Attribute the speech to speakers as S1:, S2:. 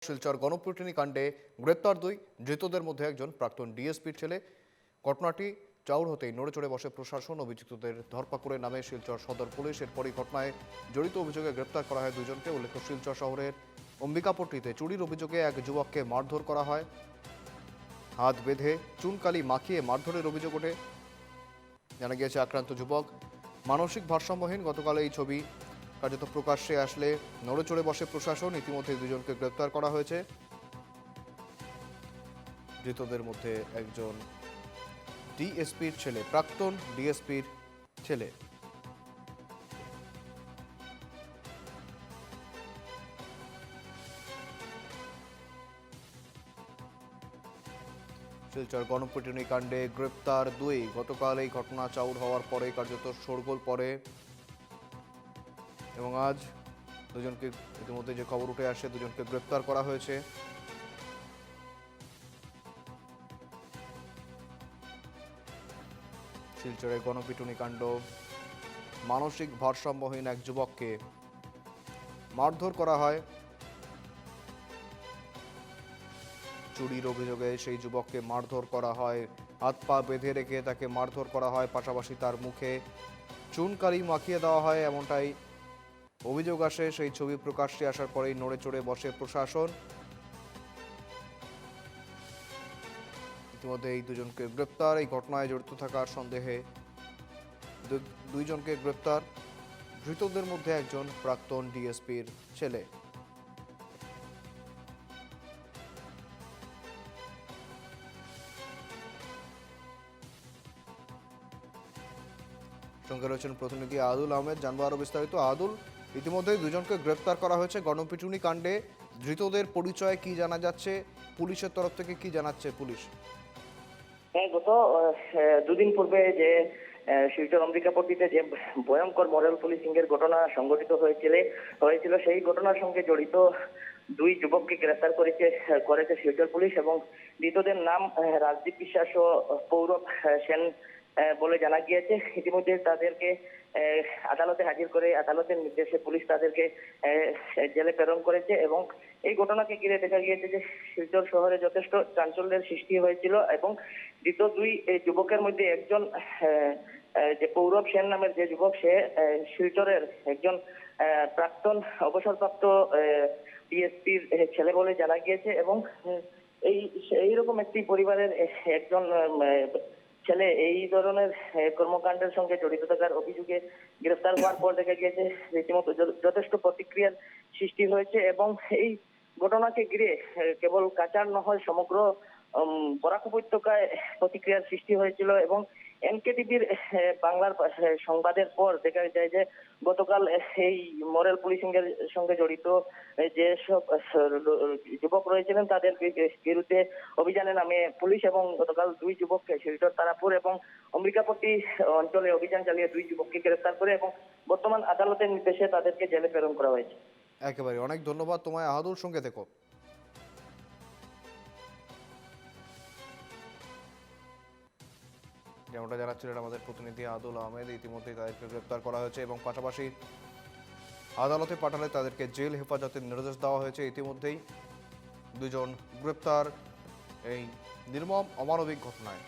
S1: শিলচর গণপিটুনি কাণ্ডে গ্রেপ্তার দুই ধৃতদের মধ্যে একজন প্রাক্তন ডিএসপির ছেলে। ঘটনাটি চাউর হতেই নড়ে চড়ে বসে প্রশাসন। অভিযুক্তদের ধরপাকড়ে নামে শিলচর সদর পুলিশ। এরপরই ঘটনায় জড়িত অভিযোগে গ্রেপ্তার করা হয় দুজনকে। উল্লেখ্য, শিলচর শহরের অম্বিকাপট্টিতে চুরির অভিযোগে এক যুবককে মারধর করা হয়। হাত বেঁধে চুনকালি মাখিয়ে মারধরের অভিযোগ ওঠে। জানা গিয়েছে, আক্রান্ত যুবক মানসিক ভারসাম্যহীন। গতকাল এই ছবি কার্যত প্রকাশ্যে আসলে নড়ে চড়ে বসে প্রশাসন। ইতিমধ্যে দুজনকে গ্রেপ্তার করা হয়েছে। ধৃতদের মধ্যে একজন ডিএসপির ছেলে, প্রাক্তন ডিএসপির ছেলে। শিলচর গণপিটুনি কাণ্ডে গ্রেপ্তার দুই। গতকাল এই ঘটনা চাউর হওয়ার পরে কার্যত শোরগোল পড়ে এবং আজ দুজনকে, ইতিমধ্যে যে খবর উঠে আসে, দুজনকে গ্রেপ্তার করা হয়েছে। শিলচরে গণপিটুনি কাণ্ড, মানসিক ভারসাম্যহীন এক যুবককে মারধর করা হয়। চুরির অভিযোগে সেই যুবককে মারধর করা হয়। হাত পা বেঁধে রেখে তাকে মারধর করা হয়, পাশাপাশি তার মুখে চুনকালি মাখিয়ে দেওয়া হয়, এমনটাই অভিযোগ আসে। সেই ছবি প্রকাশ্যে আসার পরেই নড়ে চড়ে বসে প্রশাসন। ইতিমধ্যে এই দুজনকে গ্রেপ্তার। এই ঘটনায় জড়িত থাকার সন্দেহে দুইজনকে গ্রেপ্তার। ধৃতদের মধ্যে একজন প্রাক্তন ডিএসপির ছেলে। সঙ্গে রয়েছেন প্রতিনিধি আদুল আহমেদ। জানবো আরো বিস্তারিত। আদুল, ইতিমধ্যে দুজনকে গ্রেপ্তার করা হয়েছে গণপিটুনি কাণ্ডে। ধৃতদের পরিচয় কি জানা যাচ্ছে? পুলিশের তরফ থেকে কি জানাচ্ছে পুলিশ?
S2: হ্যাঁ, গত দুদিন পূর্বে যে শিলচর অম্বিকাপট্টিতে যে ভয়ঙ্কর মডেল পুলিশিং এর ঘটনা সংঘটিত হয়েছিল সেই ঘটনার সঙ্গে জড়িত দুই যুবককে গ্রেফতার করেছে শিলচর পুলিশ। এবং ধৃতদের নাম রাজদীপ বিশ্বাস ও পৌরব সেন বলে জানা গিয়েছে। ইতিমধ্যে তাদেরকে আদালতে হাজির করে আদালতের নির্দেশে পুলিশ তাদেরকে জেলে প্রেরণ করেছে। এবং এই ঘটনাকে ঘিরে দেখা গিয়েছে যে শিলচর শহরে যথেষ্ট চাঞ্চল্যের সৃষ্টি হয়েছিল। এবং ধৃত দুই যুবকের মধ্যে একজন যে পৌরব সেন নামের যে যুবক, সে শিলচরের একজন প্রাক্তন অবসরপ্রাপ্ত ডিএসপির ছেলে বলে জানা গিয়েছে। এবং এইরকম একটি পরিবারের একজন ছেলে এই ধরনের কর্মকাণ্ডের সঙ্গে জড়িত থাকার অভিযোগে গ্রেফতার হওয়ার পর দেখা গিয়েছে রীতিমতো যথেষ্ট প্রতিক্রিয়ার সৃষ্টি হয়েছে। এবং এই ঘটনাকে ঘিরে কেবল কাচার নয়, সমগ্র বরাক উপত্যকায় প্রতিক্রিয়ার সৃষ্টি হয়েছিল। এবং এনকেটিভির বাংলার সংবাদের পর দেখা যায় যে গতকাল এই মডেল পুলিশিং এর সঙ্গে জড়িত যেসব যুবক রয়েছিলেন তাদের বিরুদ্ধে অভিযানে নামে পুলিশ। এবং গতকাল দুই যুবককে শিলচর তারাপুর এবং অম্বিকাপট্টি অঞ্চলে অভিযান চালিয়ে দুই যুবককে গ্রেফতার করে এবং বর্তমান আদালতের নির্দেশে তাদেরকে জেলে প্রেরণ করা হয়েছে।
S1: একেবারে অনেক ধন্যবাদ তোমায় আহাদুর। সঙ্গে থেকো। যেমনটা জানাচ্ছিলেন আমাদের প্রতিনিধি আদুল আহমেদ, ইতিমধ্যেই তাদেরকে গ্রেপ্তার করা হয়েছে এবং পাশাপাশি আদালতে পাঠালে তাদেরকে জেল হেফাজতের নির্দেশ দেওয়া হয়েছে। ইতিমধ্যেই দুজন গ্রেপ্তার এই নির্মম অমানবিক ঘটনায়।